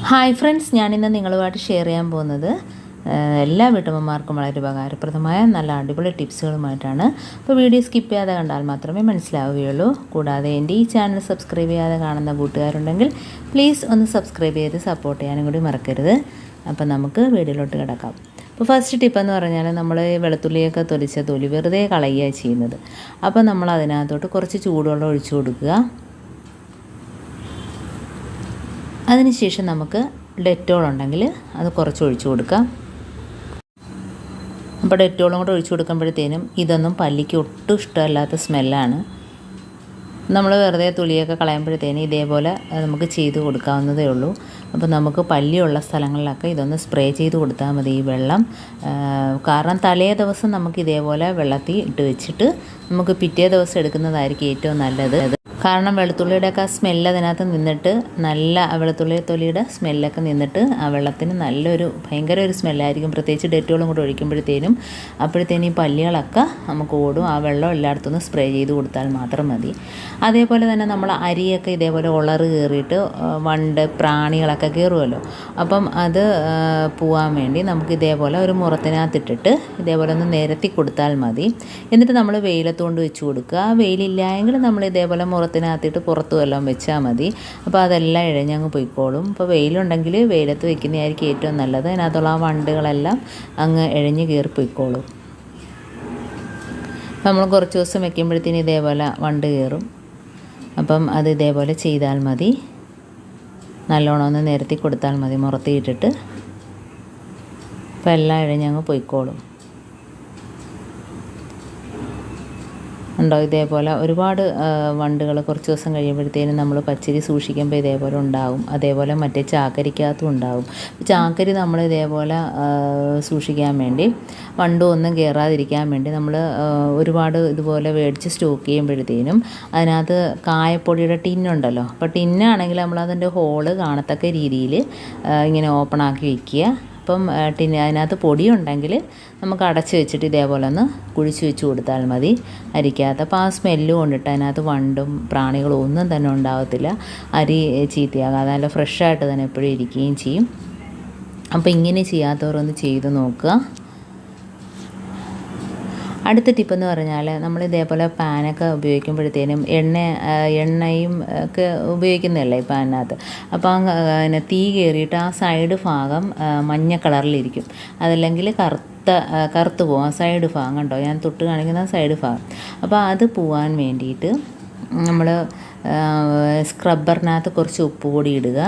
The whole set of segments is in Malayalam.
ഹായ് ഫ്രണ്ട്സ്, ഞാനിന്ന് നിങ്ങളുമായിട്ട് ഷെയർ ചെയ്യാൻ പോകുന്നത് എല്ലാ വീട്ടമ്മമാർക്കും വളരെ ഉപകാരപ്രദമായ നല്ല അടിപൊളി ടിപ്സുകളുമായിട്ടാണ്. അപ്പോൾ വീഡിയോ സ്കിപ്പ് ചെയ്യാതെ കണ്ടാൽ മാത്രമേ മനസ്സിലാവുകയുള്ളൂ. കൂടാതെ എൻ്റെ ഈ ചാനൽ സബ്സ്ക്രൈബ് ചെയ്യാതെ കാണുന്ന കൂട്ടുകാരുണ്ടെങ്കിൽ പ്ലീസ് ഒന്ന് സബ്സ്ക്രൈബ് ചെയ്ത് സപ്പോർട്ട് ചെയ്യാനും കൂടി മറക്കരുത്. അപ്പോൾ നമുക്ക് വീഡിയോയിലോട്ട് കിടക്കാം. അപ്പോൾ ഫസ്റ്റ് ടിപ്പെന്ന് പറഞ്ഞാൽ നമ്മൾ വെളുത്തുള്ളിയൊക്കെ തൊലിച്ച തൊലി വെറുതെ കളയുകയാണ് ചെയ്യുന്നത്. അപ്പോൾ നമ്മൾ അതിനകത്തോട്ട് കുറച്ച് ചൂടുവെള്ളം ഒഴിച്ചു കൊടുക്കുക. അതിനുശേഷം നമുക്ക് ഡെറ്റോൾ ഉണ്ടെങ്കിൽ അത് കുറച്ച് ഒഴിച്ചു കൊടുക്കാം. അപ്പോൾ ഡെറ്റോളും കൂടെ ഒഴിച്ചു കൊടുക്കുമ്പോഴത്തേനും ഇതൊന്നും പല്ലിക്ക് ഒട്ടും ഇഷ്ടമല്ലാത്ത സ്മെല്ലാണ്. നമ്മൾ വെറുതെ തുളിയൊക്കെ കളയുമ്പോഴത്തേനും ഇതേപോലെ നമുക്ക് ചെയ്ത് കൊടുക്കാവുന്നതേ ഉള്ളൂ. അപ്പോൾ നമുക്ക് പല്ലിയുള്ള സ്ഥലങ്ങളിലൊക്കെ ഇതൊന്ന് സ്പ്രേ ചെയ്ത് കൊടുത്താൽ മതി ഈ വെള്ളം. കാരണം തലേ ദിവസം നമുക്ക് ഇതേപോലെ വെള്ളത്തിൽ ഇട്ട് വെച്ചിട്ട് നമുക്ക് പിറ്റേ ദിവസം എടുക്കുന്നതായിരിക്കും ഏറ്റവും നല്ലത്. കാരണം വെളുത്തുള്ളിയുടെയൊക്കെ സ്മെല്ല് അതിനകത്ത് നിന്നിട്ട് നല്ല വെളുത്തുള്ളി തൊലിയുടെ സ്മെല്ലൊക്കെ നിന്നിട്ട് ആ വെള്ളത്തിന് നല്ലൊരു ഭയങ്കര ഒരു സ്മെല്ലായിരിക്കും. പ്രത്യേകിച്ച് ഡെറ്റോളും കൂടെ ഒഴിക്കുമ്പോഴത്തേനും അപ്പോഴത്തേനും ഈ പല്ലികളൊക്കെ നമുക്ക് ഓടും. ആ വെള്ളം എല്ലായിടത്തുനിന്ന് സ്പ്രേ ചെയ്ത് കൊടുത്താൽ മാത്രം മതി. അതേപോലെ തന്നെ നമ്മൾ അരിയൊക്കെ ഇതേപോലെ ഉളറ് കയറിയിട്ട് വണ്ട് പ്രാണികളൊക്കെ കയറുമല്ലോ. അപ്പം അത് പോവാൻ വേണ്ടി നമുക്ക് ഇതേപോലെ ഒരു മുറത്തിനകത്തിട്ടിട്ട് ഇതേപോലെ ഒന്ന് നിരത്തി കൊടുത്താൽ മതി. എന്നിട്ട് നമ്മൾ വെയിലത്തുകൊണ്ട് വെച്ച് കൊടുക്കുക. വെയിലില്ലായെങ്കിൽ നമ്മൾ ഇതേപോലെ മുറത്തിനകത്തിട്ട് പുറത്തു വല്ലതും വെച്ചാൽ മതി. അപ്പോൾ അതെല്ലാം ഇഴഞ്ഞങ്ങ് പോയിക്കോളും. അപ്പോൾ വെയിലുണ്ടെങ്കിൽ വെയിലത്ത് വെക്കുന്നതായിരിക്കും ഏറ്റവും നല്ലത്. അതിനകത്തുള്ള ആ വണ്ടുകളെല്ലാം അങ്ങ് ഇഴഞ്ഞ് കയറി പോയിക്കോളും. അപ്പോൾ നമ്മൾ കുറച്ച് ദിവസം വെക്കുമ്പോഴത്തേന് ഇതേപോലെ വണ്ട് കയറും. അപ്പം അത് ഇതേപോലെ ചെയ്താൽ മതി. നല്ലോണം ഒന്ന് നിരത്തി കൊടുത്താൽ മതി മുറത്തിയിട്ടിട്ട്. അപ്പോൾ എല്ലാം ഇഴഞ്ഞങ്ങ് പോയിക്കോളും. ഉണ്ടോ ഇതേപോലെ ഒരുപാട് വണ്ടുകൾ കുറച്ച് ദിവസം കഴിയുമ്പോഴത്തേനും നമ്മൾ പച്ചരി സൂക്ഷിക്കുമ്പോൾ ഇതേപോലെ ഉണ്ടാകും. അതേപോലെ മറ്റേ ചാക്കരിക്കകത്തും ഉണ്ടാകും. ചാക്കരി നമ്മൾ ഇതേപോലെ സൂക്ഷിക്കാൻ വേണ്ടി വണ്ടും ഒന്നും കയറാതിരിക്കാൻ വേണ്ടി നമ്മൾ ഒരുപാട് ഇതുപോലെ മേടിച്ച് സ്റ്റോക്ക് ചെയ്യുമ്പോഴത്തേനും അതിനകത്ത് കായപ്പൊടിയുടെ ടിന്നുണ്ടല്ലോ. അപ്പോൾ ടിന്നാണെങ്കിൽ നമ്മളതിൻ്റെ ഹോള് കാണത്തക്ക രീതിയിൽ ഇങ്ങനെ ഓപ്പൺ ആക്കി വയ്ക്കുക. അപ്പം അതിനകത്ത് പൊടിയുണ്ടെങ്കിൽ നമുക്ക് അടച്ച് വെച്ചിട്ട് ഇതേപോലെ ഒന്ന് കുഴിച്ച് വെച്ച് കൊടുത്താൽ മതി അരിക്കകത്ത്. അപ്പോൾ ആ സ്മെല്ല് കൊണ്ടിട്ട് അതിനകത്ത് വണ്ടും പ്രാണികളും ഒന്നും തന്നെ ഉണ്ടാകത്തില്ല. അരി ചീത്തയാകാതെ നല്ല ഫ്രഷായിട്ട് തന്നെ എപ്പോഴും ഇരിക്കുകയും ചെയ്യും. അപ്പോൾ ഇങ്ങനെ ചെയ്യാത്തവരൊന്ന് ചെയ്ത് നോക്കുക. അടുത്ത ടിപ്പെന്ന് പറഞ്ഞാൽ നമ്മൾ ഇതേപോലെ പാനൊക്കെ ഉപയോഗിക്കുമ്പോഴത്തേനും എണ്ണയും ഒക്കെ ഉപയോഗിക്കുന്നതല്ലേ ഈ പാനിനകത്ത്. അപ്പോൾ പിന്നെ തീ കയറിയിട്ട് ആ സൈഡ് ഭാഗം മഞ്ഞ കളറിലിരിക്കും. അതല്ലെങ്കിൽ കറുത്ത് പോകും. ആ സൈഡ് ഭാഗം കണ്ടോ, ഞാൻ തൊട്ട് കാണിക്കുന്ന സൈഡ് ഭാഗം. അപ്പോൾ അത് പോവാൻ വേണ്ടിയിട്ട് നമ്മൾ സ്ക്രബ്ബറിനകത്ത് കുറച്ച് ഉപ്പ് പൊടി ഇടുക.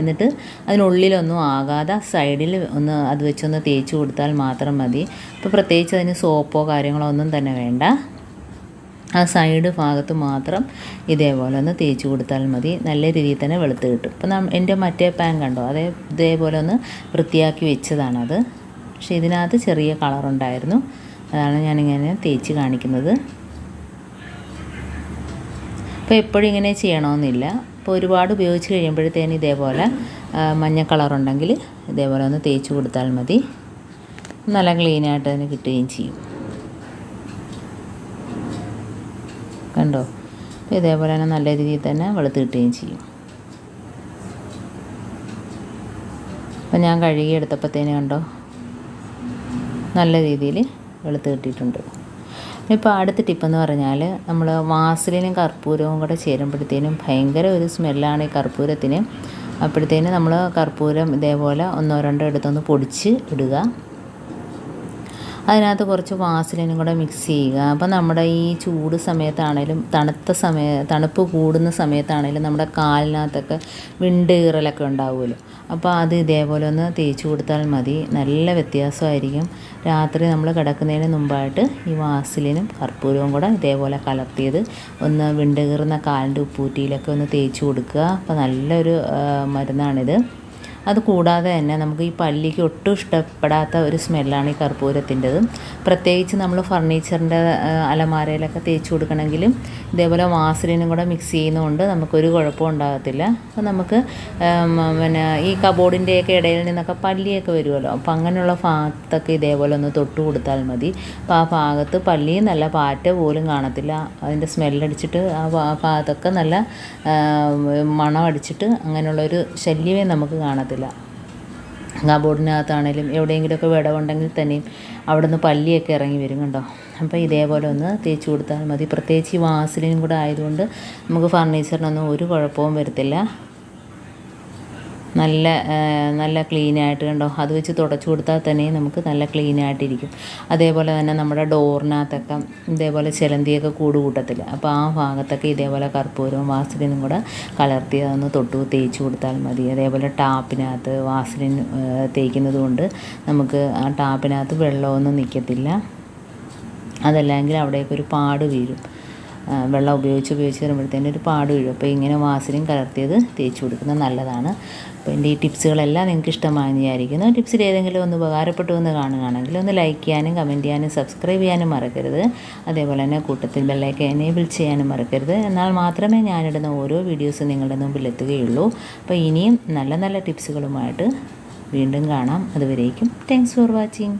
എന്നിട്ട് അതിനുള്ളിലൊന്നും ആകാതെ സൈഡിൽ ഒന്ന് അത് വെച്ചൊന്ന് തേച്ച് കൊടുത്താൽ മാത്രം മതി. ഇപ്പോൾ പ്രത്യേകിച്ച് അതിന് സോപ്പോ കാര്യങ്ങളോ ഒന്നും തന്നെ വേണ്ട. ആ സൈഡ് ഭാഗത്ത് മാത്രം ഇതേപോലെ ഒന്ന് തേച്ച് കൊടുത്താൽ മതി. നല്ല രീതിയിൽ തന്നെ വെളുത്ത് കിട്ടും. ഇപ്പം എൻ്റെ മറ്റേ പാൻ കണ്ടോ, ഇതേപോലെ ഒന്ന് വൃത്തിയാക്കി വെച്ചതാണത്. പക്ഷേ ഇതിനകത്ത് ചെറിയ കളറുണ്ടായിരുന്നു. അതാണ് ഞാനിങ്ങനെ തേച്ച് കാണിക്കുന്നത്. അപ്പോൾ എപ്പോഴും ഇങ്ങനെ ചെയ്യണമെന്നില്ല. അപ്പോൾ ഒരുപാട് ഉപയോഗിച്ച് കഴിയുമ്പോഴത്തേന് ഇതേപോലെ മഞ്ഞ കളറുണ്ടെങ്കിൽ ഇതേപോലെ ഒന്ന് തേച്ച് കൊടുത്താൽ മതി. നല്ല ക്ലീനായിട്ട് തന്നെ കിട്ടുകയും ചെയ്യും. കണ്ടോ, അപ്പോൾ ഇതേപോലെ തന്നെ നല്ല രീതിയിൽ തന്നെ വെളുത്ത് കിട്ടുകയും ചെയ്യും. അപ്പോൾ ഞാൻ കഴുകി എടുത്തപ്പോഴത്തേന് കണ്ടോ നല്ല രീതിയിൽ വെളുത്ത് കിട്ടിയിട്ടുണ്ട്. ഇപ്പോൾ അടുത്ത ടിപ്പെന്ന് പറഞ്ഞാൽ നമ്മൾ വാസലിനും കർപ്പൂരവും കൂടെ ചേരുമ്പോഴത്തേനും ഭയങ്കര ഒരു സ്മെല്ലാണ് ഈ കർപ്പൂരത്തിന്. അപ്പോഴത്തേനും നമ്മൾ കർപ്പൂരം ഇതേപോലെ ഒന്നോ രണ്ടോ എടുത്തൊന്ന് പൊടിച്ച് ഇടുക. അതിനകത്ത് കുറച്ച് വാസലിനും കൂടെ മിക്സ് ചെയ്യുക. അപ്പോൾ നമ്മുടെ ഈ ചൂട് സമയത്താണേലും തണുപ്പ് കൂടുന്ന സമയത്താണേലും നമ്മുടെ കാലിനകത്തൊക്കെ വിണ്ട് കീറലൊക്കെ ഉണ്ടാവുമല്ലോ. അപ്പോൾ അത് ഇതേപോലെ ഒന്ന് തേച്ച് കൊടുത്താൽ മതി. നല്ല വ്യത്യാസമായിരിക്കും. രാത്രി നമ്മൾ കിടക്കുന്നതിന് മുമ്പായിട്ട് ഈ വാസലിനും കർപ്പൂരവും കൂടെ ഇതേപോലെ കലർത്തിയത് ഒന്ന് വിണ്ട് കീറുന്ന കാലിൻ്റെ ഉപ്പൂറ്റിയിലൊക്കെ ഒന്ന് തേച്ച് കൊടുക്കുക. അപ്പോൾ നല്ലൊരു മരുന്നാണിത്. അതുകൂടാതെ തന്നെ നമുക്ക് ഈ പല്ലിക്ക് ഒട്ടും ഇഷ്ടപ്പെടാത്ത ഒരു സ്മെല്ലാണ് ഈ കർപ്പൂരത്തിൻ്റെത്. പ്രത്യേകിച്ച് നമ്മൾ ഫർണിച്ചറിൻ്റെ അലമാരയിലൊക്കെ തേച്ച് കൊടുക്കണമെങ്കിലും ഇതേപോലെ വാസലിനും കൂടെ മിക്സ് ചെയ്യുന്നതുകൊണ്ട് നമുക്കൊരു കുഴപ്പവും ഉണ്ടാകത്തില്ല. അപ്പോൾ നമുക്ക് പിന്നെ ഈ കബോർഡിൻ്റെയൊക്കെ ഇടയിൽ നിന്നൊക്കെ പല്ലിയൊക്കെ വരുമല്ലോ. അപ്പോൾ അങ്ങനെയുള്ള ഭാഗത്തൊക്കെ ഇതേപോലെ ഒന്ന് തൊട്ട് കൊടുത്താൽ മതി. അപ്പോൾ ആ ഭാഗത്ത് പല്ലിയും നല്ല പാറ്റ പോലും കാണത്തില്ല. അതിൻ്റെ സ്മെല്ലടിച്ചിട്ട് ആ ഭാഗത്തൊക്കെ നല്ല മണം അടിച്ചിട്ട് അങ്ങനെയുള്ളൊരു ശല്യമേ നമുക്ക് കാണത്തില്ല. പോകത്തില്ല. കബോർഡിനകത്താണേലും എവിടെയെങ്കിലുമൊക്കെ വിടവുണ്ടെങ്കിൽ തന്നെയും അവിടെ നിന്ന് പല്ലിയൊക്കെ ഇറങ്ങി വരും കണ്ടോ. അപ്പോൾ ഇതേപോലെ ഒന്ന് തേച്ച് കൊടുത്താൽ മതി. പ്രത്യേകിച്ച് ഈ വാസലിനും കൂടെ ആയതുകൊണ്ട് നമുക്ക് ഫർണിച്ചറിനൊന്നും ഒരു കുഴപ്പവും വരത്തില്ല. നല്ല ക്ലീനായിട്ട് കണ്ടോ, അത് വെച്ച് തുടച്ചു കൊടുത്താൽ തന്നെ നമുക്ക് നല്ല ക്ലീനായിട്ടിരിക്കും. അതേപോലെ തന്നെ നമ്മുടെ ഡോറിനകത്തൊക്കെ ഇതേപോലെ ചിലന്തിയൊക്കെ കൂട് കൂട്ടത്തില്ല. അപ്പോൾ ആ ഭാഗത്തൊക്കെ ഇതേപോലെ കർപ്പൂരവും വാസലിനും കൂടെ കലർത്തി അതൊന്ന് തേച്ച് കൊടുത്താൽ മതി. അതേപോലെ ടാപ്പിനകത്ത് വാസലിൻ തേക്കുന്നത് കൊണ്ട് നമുക്ക് ആ ടാപ്പിനകത്ത് വെള്ളമൊന്നും നിൽക്കത്തില്ല. അതല്ലെങ്കിൽ അവിടേക്ക് ഒരു പാട് വീഴും. വെള്ളം ഉപയോഗിച്ച് വരുമ്പോഴത്തേനും ഒരു പാട് വീഴും. അപ്പോൾ ഇങ്ങനെ വാസലിൻ കലർത്തിയത് തേച്ച് കൊടുക്കുന്നത് നല്ലതാണ്. അപ്പോൾ എൻ്റെ ഈ ടിപ്സുകളെല്ലാം നിങ്ങൾക്ക് ഇഷ്ടമായെന്ന് വിചാരിക്കുന്നു. ടിപ്സിൽ ഏതെങ്കിലും ഒന്ന് ഉപകാരപ്പെട്ടു എന്ന് കാണുകയാണെങ്കിൽ ഒന്ന് ലൈക്ക് ചെയ്യാനും കമൻറ്റ് ചെയ്യാനും സബ്സ്ക്രൈബ് ചെയ്യാനും മറക്കരുത്. അതേപോലെ തന്നെ കൂട്ടത്തിൽ ബെല്ലൈക്കൻ എനേബിൾ ചെയ്യാനും മറക്കരുത്. എന്നാൽ മാത്രമേ ഞാനിടുന്ന ഓരോ വീഡിയോസും നിങ്ങളുടെ മുമ്പിൽ എത്തുകയുള്ളൂ. അപ്പോൾ ഇനിയും നല്ല ടിപ്സുകളുമായിട്ട് വീണ്ടും കാണാം. അതുവരേക്കും താങ്ക്സ് ഫോർ വാച്ചിങ്.